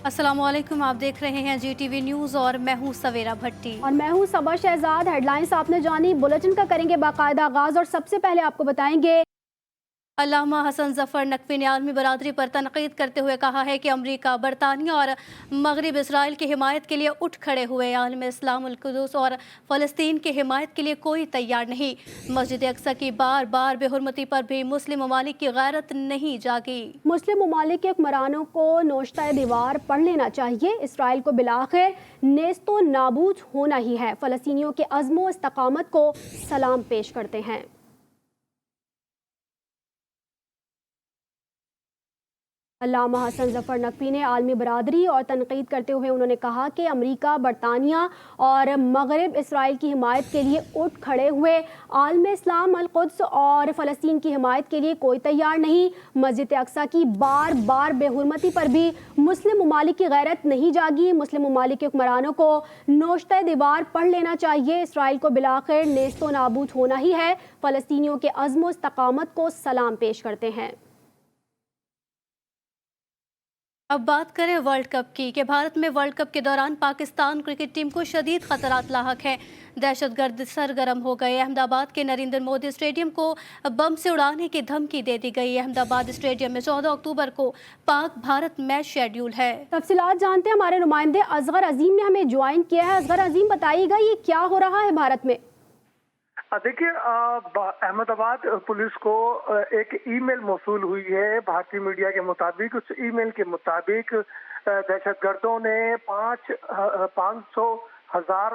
अस्सलाम वालेकुम, आप देख रहे हैं GTV न्यूज़ और मैं हूं सवेरा भट्टी। और मैं हूं सबा शहजाद। हेडलाइंस आपने जानी, बुलेटिन का करेंगे बाकायदा आगाज और सबसे पहले आपको बताएंगे। अल्लामा हसन जफर नकवी ने आलमी बरादरी पर तनकीद करते हुए कहा है कि अमरीका, बरतानिया और मगरब इसराइल की हिमायत के लिए उठ खड़े हुए। आलम इस्लाम अल कुदस और फ़लस्तीन की हिमायत के लिए कोई तैयार नहीं। मस्जिद अक्सा की बार बार बेहुरमती पर भी मुस्लिम ममालिक की गैरत नहीं जागी। मुस्लिम ममालिक के हुक्मरानों को नोश्ता दीवार पढ़ लेना चाहिए। इसराइल को बिलाखिर नेस्तो नाबूद होना ही है। फ़लस्तीनियों के अज़्म व इस्तकामत को सलाम पेश करते हैं। अल्लामा हसन जफर नकवी ने आलमी बरादरी और तनकीद करते हुए उन्होंने कहा कि अमरीका, बरतानिया और मगरब इसराइल की हिमायत के लिए उठ खड़े हुए। आलम इस्लाम अल कुद्स और फ़लस्तीन की हिमायत के लिए कोई तैयार नहीं। मस्जिद अक्सा की बार बार बेहुरमती पर भी मुस्लिम ममालिक की गैरत नहीं जागी। मुस्लिम ममालिक के हुक्मरानों को नोश्ता दीवार पढ़ लेना चाहिए। इसराइल को बिलाखिर नेस्तो नाबूद होना ही है। फ़लस्तीनियों के अज़्म व इस्तकामत को सलाम पेश करते हैं। अब बात करें वर्ल्ड कप की कि भारत में वर्ल्ड कप के दौरान पाकिस्तान क्रिकेट टीम को शदीद खतरात लाहक हैं। दहशतगर्द सरगर्म हो गए। अहमदाबाद के नरेंद्र मोदी स्टेडियम को बम से उड़ाने की धमकी दे दी गई। अहमदाबाद स्टेडियम में 14 अक्टूबर को पाक भारत मैच शेड्यूल है। तफसीलात जानते हैं, हमारे नुमाइंदे असगर अजीम ने हमें ज्वाइन किया है। असगर अजीम, बताइएगा ये क्या हो रहा है भारत में? देखिए, अहमदाबाद पुलिस को एक ईमेल मौसूल हुई है। भारतीय मीडिया के मुताबिक, उस ईमेल के मुताबिक दहशतगर्दों ने 500,000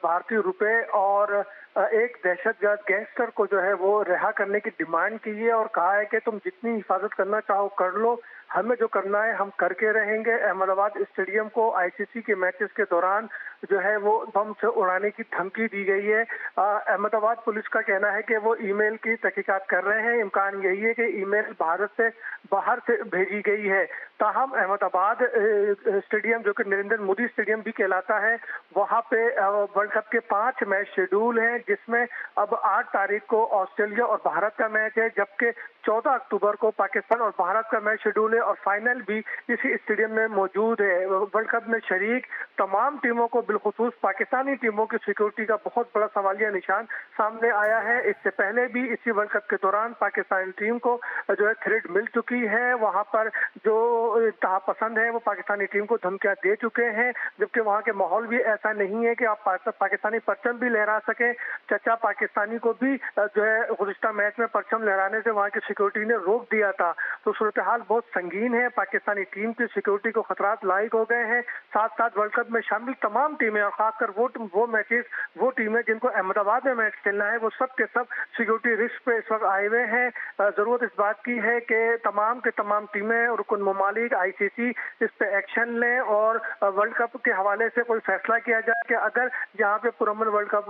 भारतीय रुपए और एक दहशतगर्द गैंगस्टर को जो है वो रिहा करने की डिमांड की है और कहा है कि तुम जितनी हिफाजत करना चाहो कर लो, हमें जो करना है हम करके रहेंगे। अहमदाबाद स्टेडियम को आईसीसी के मैचेस के दौरान जो है वो बम से उड़ाने की धमकी दी गई है। अहमदाबाद पुलिस का कहना है कि वो ईमेल की तहकीकात कर रहे हैं। इम्कान यही है कि ईमेल भारत से बाहर से भेजी गई है। ताहम अहमदाबाद स्टेडियम, जो कि नरेंद्र मोदी स्टेडियम भी कहलाता है, वहाँ पे वर्ल्ड कप के 5 मैच शेड्यूल हैं, जिसमें अब 8 तारीख को ऑस्ट्रेलिया और भारत का मैच है, जबकि 14 अक्टूबर को पाकिस्तान और भारत का मैच शेड्यूल है और फाइनल भी इसी स्टेडियम में मौजूद है। वर्ल्ड कप में शरीक तमाम टीमों को, बिलखुसूस पाकिस्तानी टीमों की सिक्योरिटी का बहुत बड़ा सवालिया निशान सामने आया है। इससे पहले भी इसी वर्ल्ड कप के दौरान पाकिस्तानी टीम को जो है थ्रेट मिल चुकी है। वहां पर जो इंतहा पसंद है वो पाकिस्तानी टीम को धमकियां दे चुके हैं, जबकि वहां के माहौल भी ऐसा नहीं है कि आप पाकिस्तानी परचम भी लहरा सके। चचा पाकिस्तानी को भी जो है गुज़िश्ता मैच में परचम लहराने से वहां की सिक्योरिटी ने रोक दिया था। तो सूरत हाल बहुत संगीन है। पाकिस्तानी टीम की सिक्योरिटी को खतरात लायक हो गए हैं। साथ साथ वर्ल्ड कप में शामिल तमाम टीमें और खासकर वो मैचेस, वो टीमें जिनको अहमदाबाद में मैच खेलना है, वो सब के सब सिक्योरिटी रिस्क पे इस वक्त आए हुए हैं। जरूरत इस बात की है कि तमाम के तमाम टीमें और रुकन ममालिक आईसीसी इस पे एक्शन लें और वर्ल्ड कप के हवाले से कोई फैसला किया जाए कि अगर यहाँ पे पुरअमन वर्ल्ड कप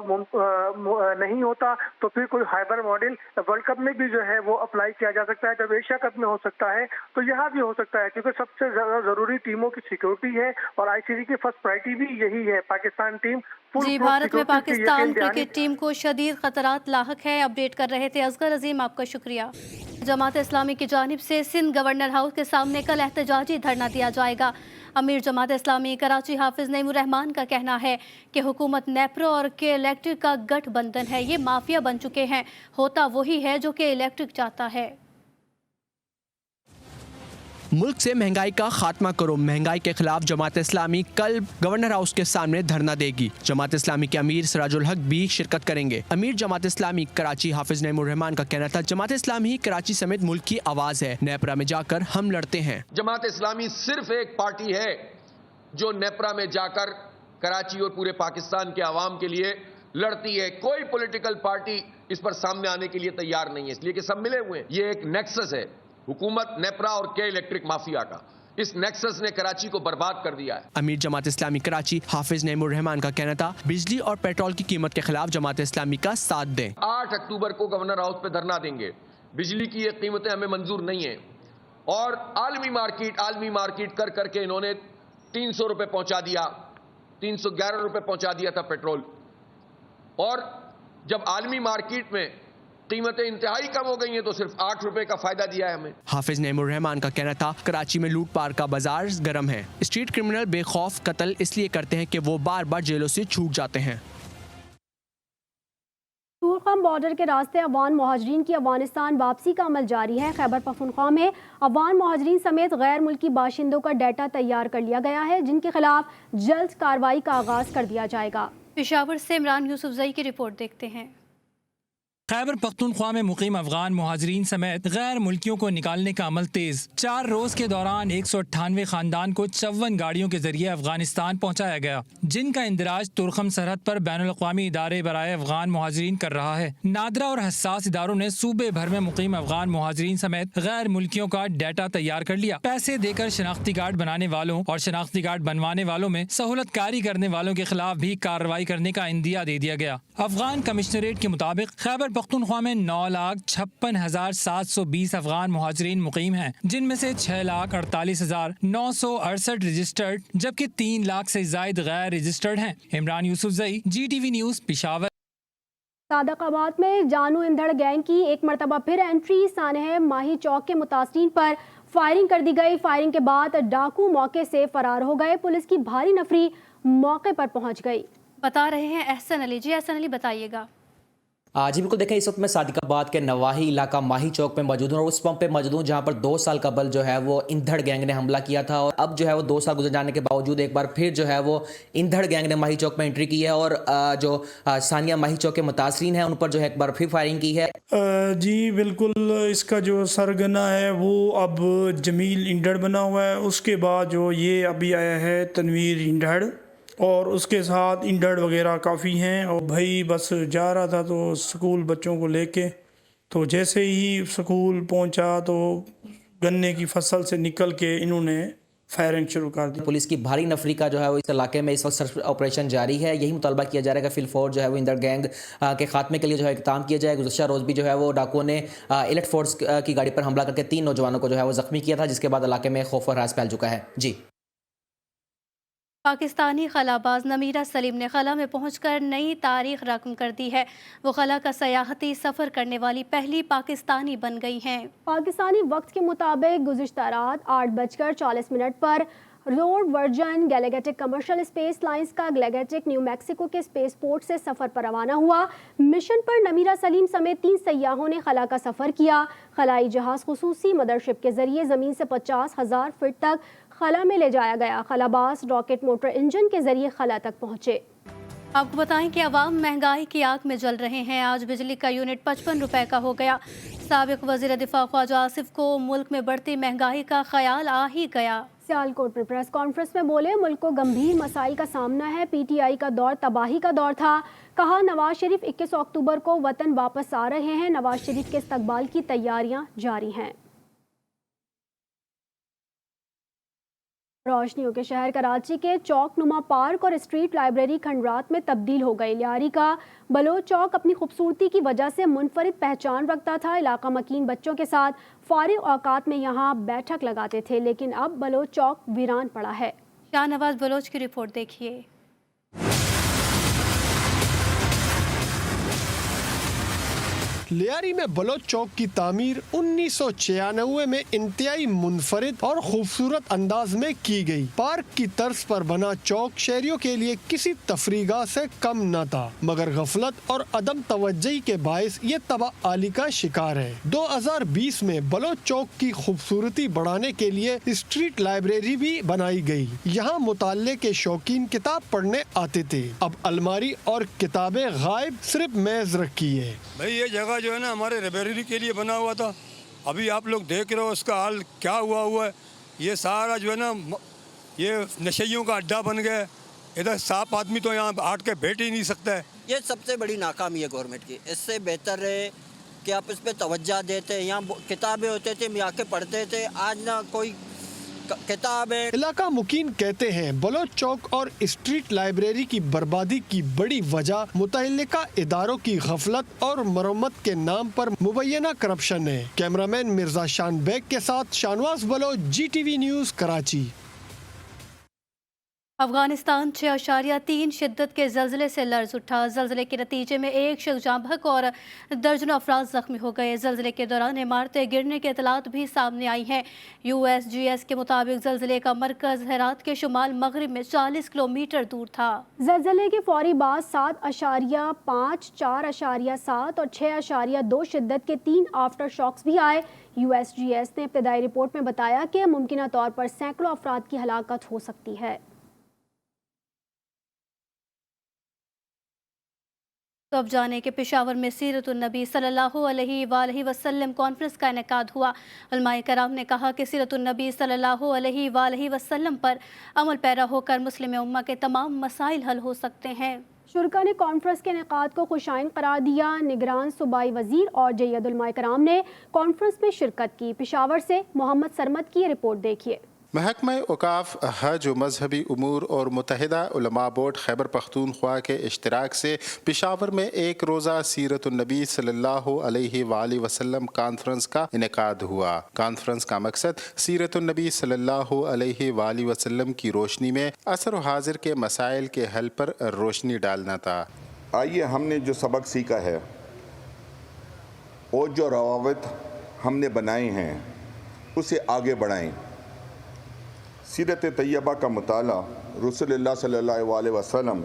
नहीं होता तो फिर कोई हाइबर मॉडल वर्ल्ड कप में भी जो है वो अप्लाई किया जा सकता है। जब एशिया कप में हो सकता है तो यहाँ भी हो सकता है, क्योंकि सबसे ज्यादा जरूरी टीमों की सिक्योरिटी है और आईसीसी की फर्स्ट प्रायोरिटी भी यही है। पाकिस्तान टीम जी, भारत में पाकिस्तान क्रिकेट टीम को शदीद खतरात लाहक है। अपडेट कर रहे थे असगर अजीम, आपका शुक्रिया। जमात इस्लामी की जानिब से सिंध गवर्नर हाउस के सामने कल एहतजाजी धरना दिया जाएगा। अमीर जमात इस्लामी कराची हाफिज नईमुर रहमान का कहना है कि हुकूमत नेप्रो और के इलेक्ट्रिक का गठबंधन है। ये माफिया बन चुके हैं। होता वही है जो कि इलेक्ट्रिक चाहता है। मुल्क से महंगाई का खात्मा करो। महंगाई के खिलाफ जमात इस्लामी कल गवर्नर हाउस के सामने धरना देगी। जमात इस्लामी के अमीर सिराजुल हक भी शिरकत करेंगे। अमीर जमात इस्लामी कराची हाफिज नईमुर रहमान का कहना था, जमात इस्लामी कराची समेत मुल्क की आवाज है। नेपरा में जाकर हम लड़ते हैं। जमात इस्लामी सिर्फ एक पार्टी है जो नेपरा में जाकर कराची और पूरे पाकिस्तान के आवाम के लिए लड़ती है। कोई पॉलिटिकल पार्टी इस पर सामने आने के लिए तैयार नहीं है, इसलिए कि सब मिले हुए हैं। ये एक नेक्सस है हुकूमत, नेपरा और के इलेक्ट्रिक माफिया का। इस नेक्सस ने कराची को बर्बाद कर दिया है। अमीर जमात इस्लामी कराची हाफिज नईमुर रहमान का कहना था, बिजली और पेट्रोल की कीमत के खिलाफ जमात इस्लामी का साथ दें। 8 अक्टूबर को गवर्नर हाउस पे धरना देंगे। बिजली की ये कीमतें हमें मंजूर नहीं है और आलमी मार्केट कर करके इन्होंने 300 रुपए पहुंचा दिया, 311 रुपए पहुंचा दिया था पेट्रोल। और जब आलमी मार्केट में कीमतें इंतहाई कम हो गई हैं तो सिर्फ 8 रुपए का फायदा दिया है हमें। हाफिज नईमुर रहमान का कहना था कराची में लूट पाट का बाजार गर्म है। स्ट्रीट क्रिमिनल बेखौफ कत्ल इसलिए करते हैं कि वो बार बार जेलों से छूट जाते हैं। तुर्कम बॉर्डर के रास्ते अफगान महाजरीन की अफगानिस्तान वापसी का अमल जारी है। खैबर पख्तूनख्वा में अफगान महाजरीन समेत गैर मुल्की बाशिंदों का डाटा तैयार कर लिया गया है, जिनके खिलाफ जल्द कार्रवाई का आगाज कर दिया जाएगा। पेशावर से इमरान यूसुफजई की रिपोर्ट देखते हैं। खैबर पख्तूनख्वा में मुकीम अफगान मुहाजिरीन समेत गैर मुल्कियों को निकालने का अमल तेज। 4 रोज के दौरान 198 खानदान को 54 गाड़ियों के जरिए अफगानिस्तान पहुँचाया गया, जिनका इंदराज तुर्कम सरहद पर बैनुल-अक़वामी इदारे बराए अफगान मुहाजिरीन कर रहा है। नादरा और हसास इदारों ने सूबे भर में मुकीम अफगान मुहाजिरीन समेत गैर मुल्कियों का डाटा तैयार कर लिया। पैसे देकर शनाख्ती कार्ड बनाने वालों और शनाख्ती कार्ड बनवाने वालों में सहूलतकारी करने वालों के खिलाफ भी कार्रवाई करने का इंदिया दे दिया गया। अफगान कमिश्नरेट के मुताबिक खैबर पख्तूनख्वा में 9,56,720 अफगान मुहाजिरीन मुकीम हैं, जिनमें से 6,48,968 रजिस्टर्ड जबकि 3 लाख से जायद गैर रजिस्टर्ड हैं। Imran Yousafzai, GTV news, Peshawar. सादकाबाद में जानू इंधड़ गैंग की एक मरतबा फिर एंट्री। सानह माही चौक के मुतासरीन पर फायरिंग कर दी गई। फायरिंग के बाद डाकू मौके से फरार हो गए। पुलिस की भारी नफरी मौके पर पहुंच गई। बता रहे हैं एहसन अली। जी एहसन अली, बताइएगा। जी बिल्कुल, देखें इस वक्त मैं सादिकाबाद के नवाही इलाका माही चौक में मौजूद हूँ और उस पंप पे मौजूद हूँ जहाँ पर 2 साल कबल जो है वो इंधड़ गैंग ने हमला किया था और अब जो है वो 2 साल गुजर जाने के बावजूद एक बार फिर जो है वो इंधड़ गैंग ने माही चौक में एंट्री की है और जो सानिया माही चौक के मुतासरीन हैं उन पर जो है एक बार फिर फायरिंग की है। जी बिल्कुल, इसका जो सरगना है वो अब जमील इंधड़ बना हुआ है। उसके बाद जो ये अभी आया है तनवीर इंधड़ और उसके साथ इंधड़ वगैरह काफ़ी हैं। और भाई बस जा रहा था तो स्कूल बच्चों को लेके, तो जैसे ही स्कूल पहुंचा तो गन्ने की फसल से निकल के इन्होंने फायरिंग शुरू कर दी। पुलिस की भारी नफरी का जो है वो इस इलाके में इस वक्त सर्च ऑपरेशन जारी है। यही मुतालबा किया जा रहा है कि फिलफोर्स जो है वो इंधड़ गैंग के खात्मे के लिए जो है इक़दाम किया जाए। गुज़श्ता रोज़ भी जो है वो डाकुओं ने एलिट फोर्स की गाड़ी पर हमला करके 3 नौजवानों को जो है वो ज़ख्मी किया था, जिसके बाद इलाके में खौफ और हरास फैल चुका है। जी। पाकिस्तानी खलाबाज नमीरा सलीम ने खला में पहुंचकर नई तारीख रकम कर दी है। वो खला का सयाहती सफ़र करने वाली पहली पाकिस्तानी बन गई हैं। पाकिस्तानी वक्त के मुताबिक गुज़िश्ता रात 8:40 पर रोड Virgin Galactic commercial space lines का गैलेगेटिक न्यू मैक्सिको के स्पेस पोर्ट से सफ़र पर रवाना हुआ। मिशन पर नमीरा सलीम समेत 3 सयाहों ने खला का सफ़र किया। खलाई जहाज़ खुसूसी मदरशिप के ज़रिए ज़मीन से 50,000 फीट तक खला में ले जाया गया। खलाबाज रॉकेट मोटर इंजन के ज़रिए खला तक पहुँचे। आपको बताएं कि अवाम महंगाई की आग में जल रहे हैं। आज बिजली का यूनिट 55 रुपए का हो गया। साबिक वज़ीर दिफा ख्वाजा आसिफ को मुल्क में बढ़ती महंगाई का ख्याल आ ही गया। सियालकोट में प्रेस कॉन्फ्रेंस में बोले, मुल्क को गंभीर मसाइल का सामना है। PTI का दौर तबाही का दौर था। कहा नवाज शरीफ 21 अक्टूबर को वतन वापस आ रहे हैं। नवाज शरीफ के इस्तकबाल की तैयारियां जारी हैं। रोशनियों के शहर कराची के चौक नुमा पार्क और स्ट्रीट लाइब्रेरी खंडरात में तब्दील हो गई। लियारी का बलोच चौक अपनी खूबसूरती की वजह से मुनफरिद पहचान रखता था। इलाका मकीन बच्चों के साथ फारिग औकात में यहाँ बैठक लगाते थे, लेकिन अब बलोच चौक वीरान पड़ा है। शाहनवाज बलोच की रिपोर्ट देखिए। लियारी में बलोच चौक की तामीर 1996 में इंतहाई मुनफरिद और खूबसूरत अंदाज में की गई। पार्क की तर्ज पर बना चौक शहरियों के लिए किसी तफरीगाह से कम न था, मगर गफलत और अदम तवज्जुही के बायस ये तबाही का शिकार है। 2020 में बलोच चौक की खूबसूरती बढ़ाने के लिए स्ट्रीट लाइब्रेरी भी बनाई गई। यहाँ मुताल्ले के शौकीन किताब पढ़ने आते थे। अब अलमारी और किताबें गायब, सिर्फ मेज रखी है। भाई ये जगह जो है ना हमारे लाइब्रेरी के लिए बना हुआ था। अभी आप लोग देख रहे हो उसका हाल क्या हुआ है। ये सारा जो है ना ये नशेइयों का अड्डा बन गया है। इधर साफ आदमी तो यहाँ हट के बैठ ही नहीं सकता है। ये सबसे बड़ी नाकामी है गवर्नमेंट की। इससे बेहतर है कि आप इस पर तवज्जो देते। यहाँ किताबें होते थे, हम यहाँ के पढ़ते थे। आज ना कोई किताब है। इलाका मुकीन कहते हैं बलोच चौक और स्ट्रीट लाइब्रेरी की बर्बादी की बड़ी वजह मुतल्लिका इदारों की गफलत और मरम्मत के नाम पर मुबैना करप्शन है। कैमरामैन मिर्जा शान बेग के साथ शाहनवाज बलोच, GTV न्यूज़, कराची। अफगानिस्तान 6.3 शिद्दत के जल्जले से लर्ज उठा। जल्जले के नतीजे में एक शख्स जाँ बहक और दर्जनों अफराद जख्मी हो गए। जल्जले के दौरान इमारतें गिरने की इतलात भी सामने आई हैं। USGS के मुताबिक जल्जले का मरकज हेरात के शुमाल मगरिब में 40 किलोमीटर दूर था। जल्जले के फौरी बाद 7.5, 4.7 और 6.2 शिद्दत के 3 आफ्टर शॉक्स भी आए। USGS ने इब्तदाई रिपोर्ट में बताया कि मुमकिना तौर पर सैकड़ों अफराद की हलाकत हो सकती है। तो अब जाने कि पेशावर में सीरतुन नबी सल्लल्लाहु अलैहि वसल्लम कॉन्फ्रेंस का इनेकाद हुआ। उलमाए कराम ने कहा कि सीरतुन नबी सल्लल्लाहु अलैहि वसल्लम पर अमल पैरा होकर मुस्लिम उम्मा के तमाम मसाइल हल हो सकते हैं। शुरा ने कॉन्फ्रेंस के इनेकाद को खुशाइन करार दिया। निगरान सूबाई वजीर और जय्यद उलमाए कराम ने कॉन्फ्रेंस में शिरकत की। पेशावर से मोहम्मद सरमद की रिपोर्ट देखिए। महकमा औकाफ, हज व मजहबी उमूर और मुत्तहिदा उलमा बोर्ड खैबर पख्तूनख्वा के इश्तराक से पेशावर में एक रोज़ा सीरतुन्नबी सल्लल्लाहु अलैहि वसल्लम कॉन्फ्रेंस का इनेकाद हुआ। कॉन्फ्रेंस का मकसद सीरतुन्नबी सल्लल्लाहु अलैहि वसल्लम की रोशनी में असर व हाजिर के मसाइल के हल पर रोशनी डालना था। आइए हमने जो सबक सीखा है और जो रवाबित हमने बनाए हैं उसे आगे बढ़ाएं। सीरत तैयबा का मुताला रसूलुल्लाह सल्लल्लाहु अलैहि वसल्लम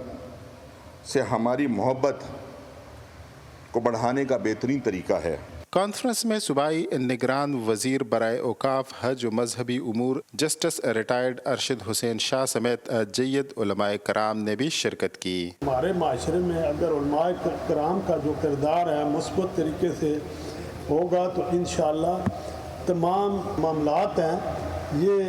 से हमारी मोहब्बत को बढ़ाने का बेहतरीन तरीका है। कॉन्फ्रेंस में सूबाई निगरान वजीर बराए औकाफ, हज व मजहबी उमूर जस्टिस रिटायर्ड अरशद हुसैन शाह समेत जय्यद उलमाए कराम ने भी शिरकत की। हमारे माशरे में अगर उलमाए कराम का जो किरदार है मुस्बत तरीके से होगा तो इंशाअल्लाह तमाम मामलात हैं ये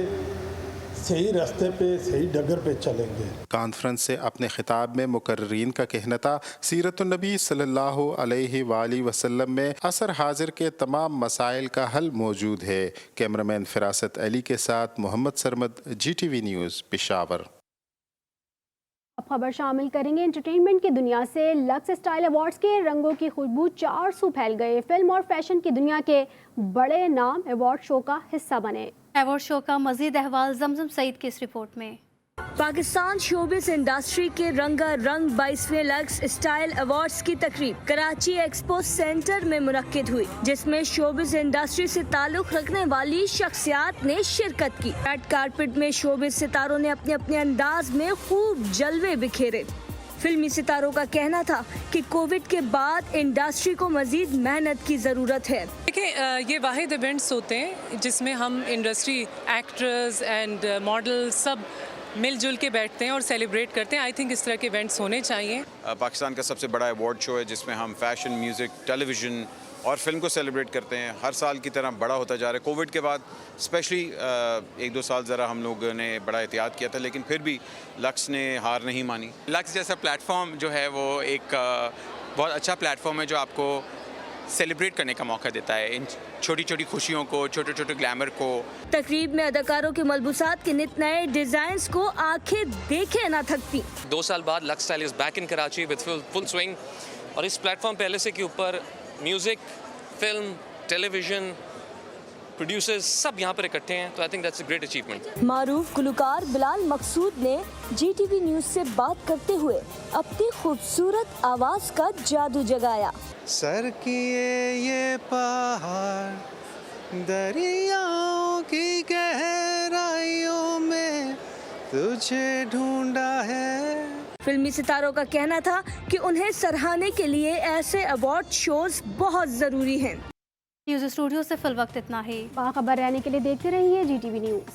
सही रास्ते पे, सही डगर पे चलेंगे। कॉन्फ्रेंस से अपने खिताब में मुकर्रीन का कहना था सीरतुन्नबी सल्लल्लाहु अलैहि वसल्लम में असर हाजिर के तमाम मसाइल का हल मौजूद है। कैमरामैन फिरासत अली के साथ मोहम्मद सरमद, GTV न्यूज़, पेशावर। अब खबर शामिल करेंगे एंटरटेनमेंट की दुनिया से। लक्स स्टाइल अवार्ड्स के रंगों की खुशबू 400 फैल गए। फिल्म और फैशन की दुनिया के बड़े नाम अवार्ड शो का हिस्सा बने। अवार्ड शो का मजीद अहवाल जमजम सईद की इस रिपोर्ट में। पाकिस्तान शोबिस इंडस्ट्री के रंगा रंग 22वें लक्स स्टाइल अवार्ड्स की तकरीब कराची एक्सपो सेंटर में मुनक्किद हुई, जिसमें शोबिस इंडस्ट्री से ताल्लुक रखने वाली शख्सियात ने शिरकत की। रेड कारपेट में शोबिस सितारों ने अपने अपने अंदाज में खूब जलवे बिखेरे। फिल्मी सितारों का कहना था कि कोविड के बाद इंडस्ट्री को मजीद मेहनत की ज़रूरत है। देखिए, ये वाहिद इवेंट्स होते हैं जिसमें हम इंडस्ट्री एक्टर्स एंड मॉडल सब मिलजुल के बैठते हैं और सेलिब्रेट करते हैं। आई थिंक इस तरह के इवेंट्स होने चाहिए। पाकिस्तान का सबसे बड़ा अवार्ड शो है जिसमें हम फैशन, म्यूज़िक, टेलीविज़न और फिल्म को सेलिब्रेट करते हैं। हर साल की तरह बड़ा होता जा रहा है। कोविड के बाद स्पेशली 1-2 साल ज़रा हम लोग ने बड़ा एहतियात किया था, लेकिन फिर भी लक्स ने हार नहीं मानी। लक्स जैसा प्लेटफॉर्म जो है वो एक बहुत अच्छा प्लेटफॉर्म है जो आपको सेलिब्रेट करने का मौका देता है इन छोटी छोटी खुशियों को, छोटे छोटे ग्लैमर को। तकरीब में अदाकारों के मलबूसात के नित नए डिजाइन्स को आंखें देखे ना थकती। 2 साल बाद lux style is back in Karachi with full swing, और इस प्लेटफॉर्म पे LSA के ऊपर म्यूजिक, फिल्म, टेलीविजन, प्रोड्यूसर्स सब यहाँ पर इकट्ठे हैं, तो I think that's a great achievement. Maroof Gulkar Bilal Maqsood ने GTV न्यूज़ से बात करते हुए अपनी खूबसूरत आवाज़ का जादू जगाया। सर किए ये पहाड़ दरियाओं की गहराइयों में तुझे ढूंढा है। फिल्मी सितारों का कहना था कि उन्हें सराहने के लिए ऐसे अवार्ड शोज बहुत ज़रूरी हैं। न्यूज़ स्टूडियो से फिल वक्त इतना ही। बाखबर रहने के लिए देखते रहिए GTV न्यूज़।